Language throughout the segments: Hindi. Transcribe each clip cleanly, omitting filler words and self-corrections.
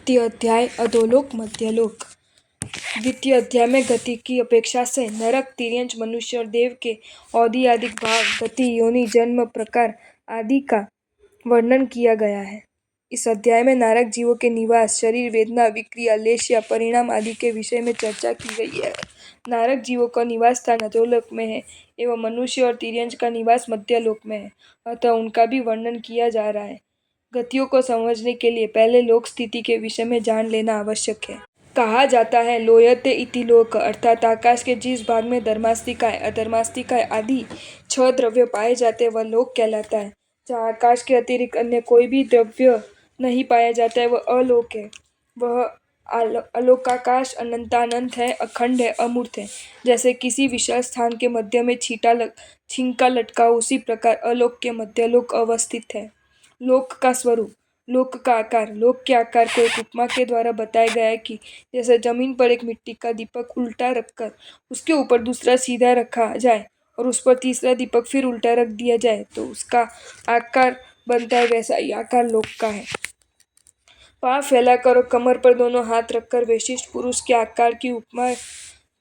द्वितीय अध्याय अधोलोक मध्यलोक। द्वितीय अध्याय में गति की अपेक्षा से नरक, तिर्यंच, मनुष्य और देव के औदियादिक भाव, गति, योनि, जन्म, प्रकार आदि का वर्णन किया गया है। इस अध्याय में नारक जीवों के निवास, शरीर, वेदना, विक्रिया, लेश या परिणाम आदि के विषय में चर्चा की गई है। नारक जीवों का निवास स्थान अधोलोक में है एवं मनुष्य और तिर्यंच का निवास मध्यलोक में है, अतः उनका भी वर्णन किया जा रहा है। गतियों को समझने के लिए पहले लोक स्थिति के विषय में जान लेना आवश्यक है। कहा जाता है लोयते इति लोक, अर्थात आकाश के जिस भाग में धर्मास्तिकाय, अधर्मास्तिकाय आदि 6 द्रव्य पाए जाते वह लोक कहलाता है। जहाँ आकाश के अतिरिक्त अन्य कोई भी द्रव्य नहीं पाया जाता है वह अलोक है। वह अलोकाकाश अनंतानंत है, अखंड है, अमूर्त है। जैसे किसी विशाल स्थान के मध्य में छींका लटका हो, उसी प्रकार अलोक के मध्यलोक अवस्थित है। लोक का स्वरूप, लोक का आकार। लोक के आकार को एक उपमा के द्वारा बताया गया है कि जैसे जमीन पर एक मिट्टी का दीपक उल्टा रखकर उसके ऊपर दूसरा सीधा रखा जाए और उस पर तीसरा दीपक फिर उल्टा रख दिया जाए तो उसका आकार बनता है, वैसा ही आकार लोक का है। पाँव फैलाकर और कमर पर दोनों हाथ रखकर विशिष्ट पुरुष के आकार की उपमा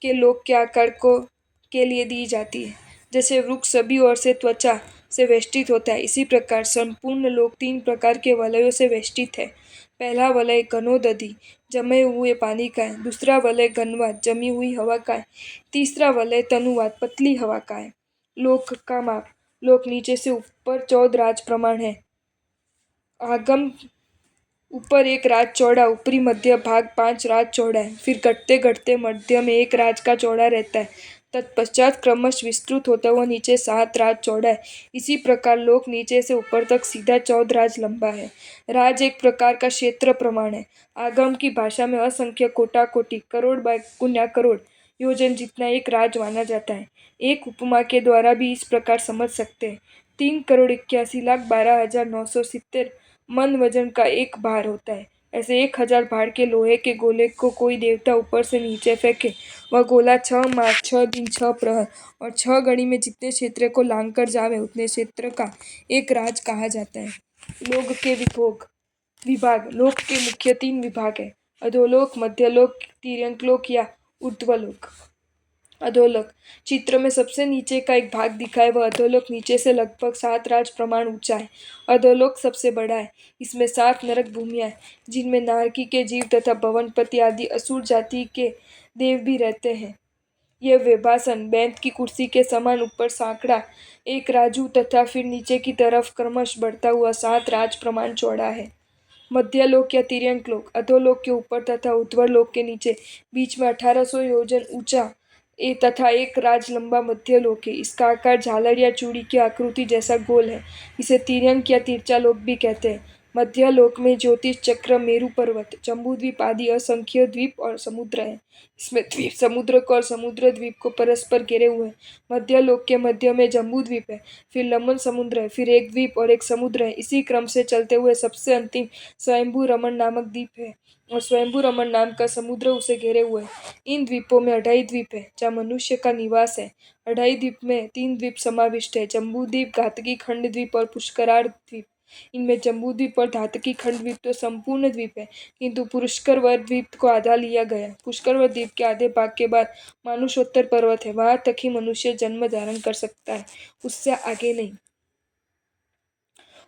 के लोक के आकार के लिए दी जाती है। जैसे वृक्ष सभी ओर से त्वचा से वेष्टित होता है, इसी प्रकार संपूर्ण लोक 3 प्रकार के वलयों से वेष्टित है। पहला वलय घनोदधि, जमे हुए पानी का है। दूसरा वलय घनवात, जमी हुई हवा का है। तीसरा वलय तनुवात, पतली हवा का है। लोक का माप, लोक नीचे से ऊपर 14 राज प्रमाण है। आगम ऊपर 1 राज चौड़ा, ऊपरी मध्य भाग 5 राज चौड़ा है। फिर घटते घटते मध्य में 1 राज का चौड़ा रहता है। तत्पश्चात क्रमश विस्तृत होता हुआ नीचे 7 राज चौड़ा है। इसी प्रकार लोक नीचे से ऊपर तक सीधा 14 राज लंबा है। राज एक प्रकार का क्षेत्र प्रमाण है। आगम की भाषा में असंख्य, कोटा कोटि, करोड़ बाय गुना करोड़ योजन जितना एक राज माना जाता है। एक उपमा के द्वारा भी इस प्रकार समझ सकते हैं। 3,81,12,970 मन वजन का एक भार होता है। ऐसे 1000 भार के लोहे के गोले को कोई देवता ऊपर से नीचे फेंके, वह गोला 6 मास, 6 दिन, 6 प्रहर और 6 घड़ी में जितने क्षेत्र को लांघ कर जावे उतने क्षेत्र का एक राज कहा जाता है। लोक के विभाग, लोक के मुख्य 3 विभाग है: अधोलोक, मध्यलोक, तिर्यकलोक या ऊर्ध्वलोक। अधोलोक चित्र में सबसे नीचे का एक भाग दिखा है, वह अधोलोक नीचे से लगभग 7 राज प्रमाण ऊंचा है। अधोलोक सबसे बड़ा है। इसमें 7 नरक भूमियां हैं, जिनमें नारकी के जीव तथा भवनपति आदि असुर जाति के देव भी रहते हैं। यह वेभासन, बैंत की कुर्सी के समान ऊपर सांकड़ा 1 राजू तथा फिर नीचे की तरफ क्रमश बढ़ता हुआ 7 राज प्रमाण चौड़ा है। मध्यलोक या तिर्यकलोक अधोलोक के ऊपर तथा ऊर्ध्वलोक के नीचे बीच में 1800 योजन ऊंचा तथा 1 राज लंबा मध्यलोक है। इसका आकार झालर या चूड़ी की आकृति जैसा गोल है। इसे तिर्यक या तिर्चालोक भी कहते हैं। मध्यलोक में ज्योतिष चक्र, मेरु पर्वत, जम्बूद्वीप आदि असंख्य द्वीप और समुद्र है। इसमें द्वीप समुद्र को और समुद्र द्वीप को परस्पर घेरे हुए हैं। मध्यलोक के मध्य में जम्बूद्वीप है, फिर लमन समुद्र है, फिर एक द्वीप और एक समुद्र है। इसी क्रम से चलते हुए सबसे अंतिम स्वयंभू रमन नामक द्वीप है और स्वयंभू रमन नाम का समुद्र उसे घेरे हुए है। इन द्वीपों में 28 द्वीप है जहाँ मनुष्य का निवास है। 28 द्वीप में 3 द्वीप समाविष्ट है: जम्बूद्वीप, घातकी खंड द्वीप और पुष्करार्ध द्वीप। इनमें जम्बूद्वीप और घातकी खंड द्वीप तो संपूर्ण द्वीप है, किंतु पुष्करवर द्वीप को आधा लिया गया। पुष्करवर द्वीप के आधे भाग के बाद मानुषोत्तर पर्वत है, वहां तक ही मनुष्य जन्म धारण कर सकता है, उससे आगे नहीं।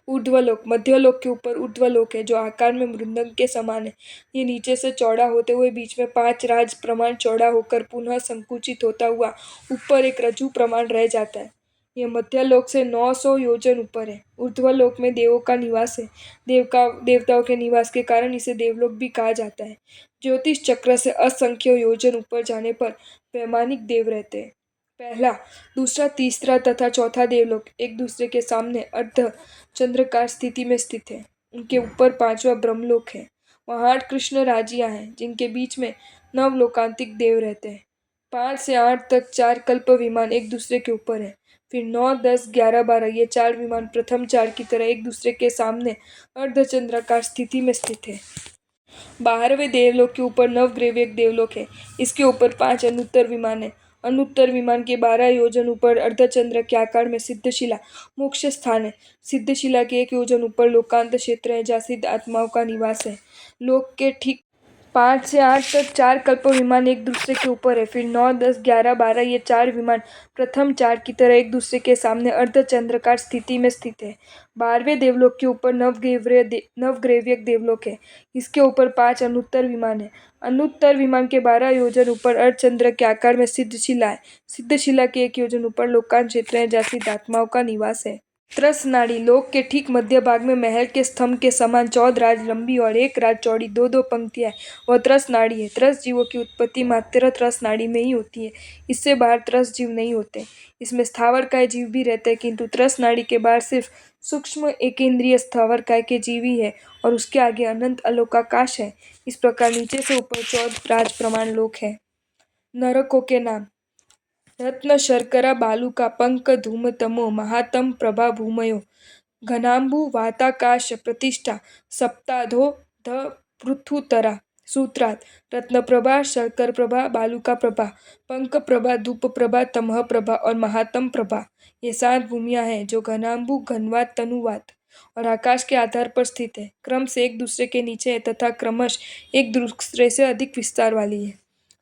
ऊर्ध्वलोक मध्यलोक के ऊपर ऊर्ध्वलोक है, जो आकार में मृदंग के समान है। ये नीचे से चौड़ा होते हुए बीच में 5 राज प्रमाण चौड़ा होकर पुनः संकुचित होता हुआ ऊपर 1 रज्जु प्रमाण रह जाता है। यह मध्यलोक से 900 योजन ऊपर है। ऊर्ध्वलोक में देवों का निवास है। देवताओं के निवास के कारण इसे देवलोक भी कहा जाता है। ज्योतिष चक्र से असंख्य योजन ऊपर जाने पर वैमानिक देव रहते हैं। पहला, दूसरा, तीसरा तथा चौथा देवलोक एक दूसरे के सामने अर्ध चंद्रकार स्थिति में स्थित है। उनके ऊपर 5वां ब्रह्मलोक है। वहाँ 8 कृष्ण राजियां हैं, जिनके बीच में 9 लोकांतिक देव रहते हैं। 5 से 8 तक 4 कल्प विमान एक दूसरे के ऊपर है। फिर 9, 10, 11, 12 ये 4 विमान प्रथम 4 की तरह एक दूसरे के सामने अर्धचंद्राकार स्थिति में स्थित है। 12वें देवलोक के ऊपर नवग्रह देवलोक है। इसके ऊपर 5 अनुत्तर विमान है अनुत्तर विमान के 12 योजन ऊपर अर्धचंद्र के आकार में सिद्धशिला मोक्ष स्थान है। सिद्धशिला के 1 योजन ऊपर लोकांत क्षेत्र है जहाँ सिद्ध आत्माओं का निवास है। लोक के ठीक 5 से 8 तक 4 कल्प विमान एक दूसरे के ऊपर है। फिर 9, 10, 11, 12 ये 4 विमान प्रथम 4 की तरह एक दूसरे के सामने अर्धचंद्राकार स्थिति में स्थित है। 12वें देवलोक के ऊपर नवग्रहवीय देवलोक है। इसके ऊपर 5 अनुत्तर विमान है। अनुत्तर विमान के 12 योजन ऊपर अर्धचंद्र के आकार में सिद्धशिला है। सिद्धशिला के 1 योजन ऊपर लोकांत क्षेत्र है जहाँ सिद्ध आत्माओं का निवास है। त्रस नाड़ी लोक के ठीक मध्य भाग में महल के स्तंभ के समान 14 राज लंबी और 1 राज चौड़ी 2-2 पंक्तियां वह त्रस नाड़ी है। त्रस जीवों की उत्पत्ति मात्र त्रस नाड़ी में ही होती है। इससे बाहर त्रस जीव नहीं होते। इसमें स्थावरकाय जीव भी रहते हैं, किंतु त्रस नाड़ी के बाहर सिर्फ सूक्ष्म एकेंद्रिय स्थावरकाय के जीव ही है और उसके आगे अनंत अलोकाकाश है। इस प्रकार नीचे से ऊपर 14 राज प्रमाण लोक है। नरकों के नाम: रत्न शर्करा बालुका पंक धूम तमो महातम प्रभा भूमयो घनाम्बु वाताकाश प्रतिष्ठा सप्ताधो ध पृथुतरा। सूत्रार्थ: रत्न प्रभा, शर्कर प्रभा, बालुका प्रभा, पंक प्रभा, धूप प्रभा, तमह प्रभा और महातम प्रभा ये 7 भूमियां हैं जो घनाम्बु, घनवात, तनुवात और आकाश के आधार पर स्थित है। क्रम से एक दूसरे के नीचे है तथा क्रमश एक दूसरे से अधिक विस्तार वाली है।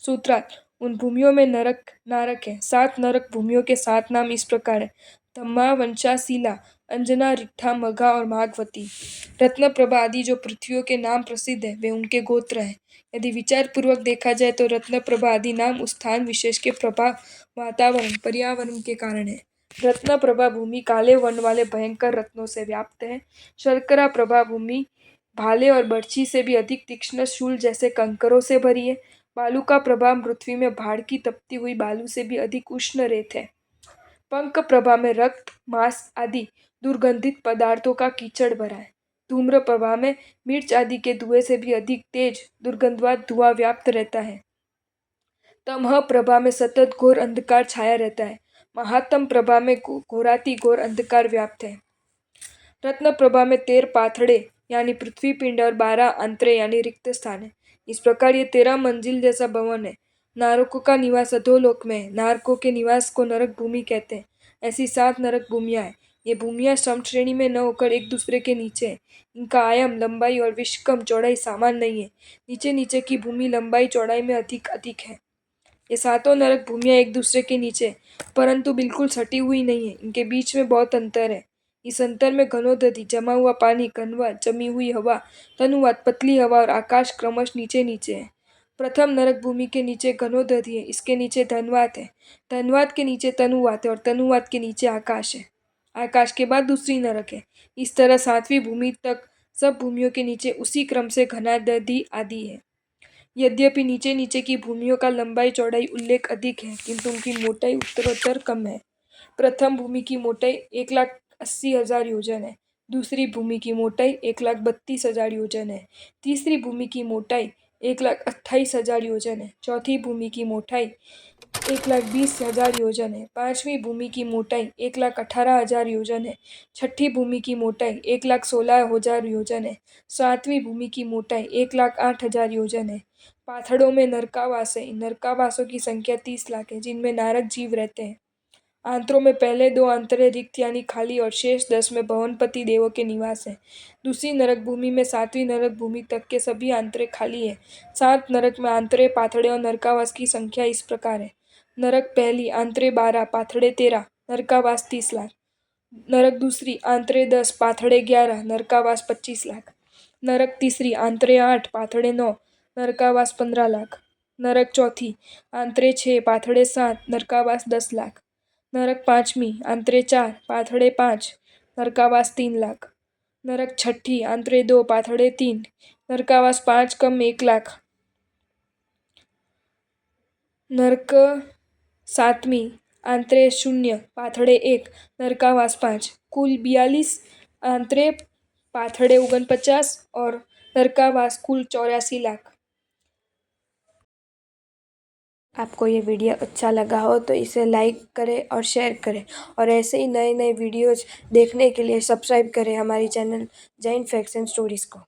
सूत्रार्थ: उन भूमियों में नरक नारक है। 7 नरक भूमियों के 7 नाम इस प्रकार है: धम्मा, वंशाशीला, अंजना, रिट्ठा, मघा और माघवती। रत्न प्रभा आदि जो पृथ्वियों के नाम प्रसिद्ध है वे उनके गोत्र हैं। यदि विचार पूर्वक देखा जाए तो रत्न प्रभा आदि नाम उस स्थान विशेष के प्रभा वातावरण पर्यावरण के कारण है। रत्न प्रभा भूमि काले वर्ण वाले भयंकर रत्नों से व्याप्त है। शर्करा प्रभा भूमि भाले और बर्छी से भी अधिक तीक्ष्ण शूल जैसे कंकरों से भरी है। बालुका प्रभा पृथ्वी में भाड़ की तपती हुई बालू से भी अधिक उष्ण रेत है। पंक प्रभा में रक्त, मांस आदि दुर्गंधित पदार्थों का कीचड़ भरा है। धूम्र प्रभा में मिर्च आदि के धुएं से भी अधिक तेज दुर्गंधवाद धुआं व्याप्त रहता है। तमह प्रभा में सतत घोर अंधकार छाया रहता है। महातम प्रभा में घोराती घोर अंधकार व्याप्त है। रत्न प्रभा में 13 पाथड़े यानी पृथ्वी पिंड और 12 अंतरे यानी रिक्त स्थान है। इस प्रकार ये 13 मंजिल जैसा भवन है। नारकों का निवास अधोलोक में है। नारकों के निवास को नरक भूमि कहते हैं। ऐसी 7 नरक भूमियां हैं। ये भूमियां सम श्रेणी में न होकर एक दूसरे के नीचे है। इनका आयाम, लंबाई और विषकम चौड़ाई समान नहीं है। नीचे नीचे की भूमि लंबाई चौड़ाई में अधिक अधिक है। ये 7 नरक भूमियां एक दूसरे के नीचे परंतु बिल्कुल सटी हुई नहीं है। इनके बीच में बहुत अंतर है। इस अंतर में घनोदधि, जमा हुआ पानी, घनवात, जमी हुई हवा, तनुवात, पतली हवा और आकाश क्रमश नीचे नीचे है। प्रथम नरक भूमि के नीचे घनोदधि है, इसके नीचे धनवात है, धनवात के नीचे तनुवात है और तनुवात के नीचे आकाश है। आकाश के बाद दूसरी नरक है। इस तरह 7वीं भूमि तक सब भूमियों के नीचे उसी क्रम से घनादधि आदि है। यद्यपि नीचे नीचे की भूमियों का लंबाई चौड़ाई उल्लेख अधिक है, किंतु उनकी मोटाई उत्तरोत्तर कम है। प्रथम भूमि की मोटाई 1,80,000 योजन है। दूसरी भूमि की मोटाई 1,32,000 योजन है। तीसरी भूमि की मोटाई 1,28,000 योजन है। चौथी भूमि की मोटाई 1,20,000 योजन है। पांचवी भूमि की मोटाई 1,18,000 योजन है। छठी भूमि की मोटाई 1,16,000 योजन है। सातवीं भूमि की मोटाई 1,08,000 योजन है। पाथड़ों में नरकावास है। इन नरकावासों की संख्या 30 लाख है, जिनमें नारक जीव रहते हैं। आंत्रों में पहले 2 आंतरे रिक्त यानी खाली और शेष 10 में भवनपति देवों के निवास है। दूसरी नरक भूमि में 7वीं नरक भूमि तक के सभी आंतरे खाली है। 7 नरक में आंतरे, पाथड़े और नरकावास की संख्या इस प्रकार है: नरक पहली, आंतरे 12, पाथड़े 13, नरकावास 30 लाख। नरक दूसरी, आंतरे 10, पाथड़े 11, नरकावास 25 लाख। नरक तीसरी, आंतरे 8, पाथड़े 9, नरकावास 15 लाख। नरक चौथी, आंतरे 6, पाथड़े 7, नरकावास 10 लाख। नरक पांचवी, आंतरे 4, पाथड़े 5, नरकावास 3 लाख। नरक छठी, आंतरे 2, पाथड़े 3, नरकावास 5 कम 1 लाख। नरक सातवीं, आंतरे 0, पाथड़े 1, नरकावास 5। कुल 42 आंतरे, पाथड़े 49 और नरकावास कुल 84 लाख। आपको ये वीडियो अच्छा लगा हो तो इसे लाइक करें और शेयर करें और ऐसे ही नए नए वीडियोज़ देखने के लिए सब्सक्राइब करें हमारी channel Jain facts and stories को।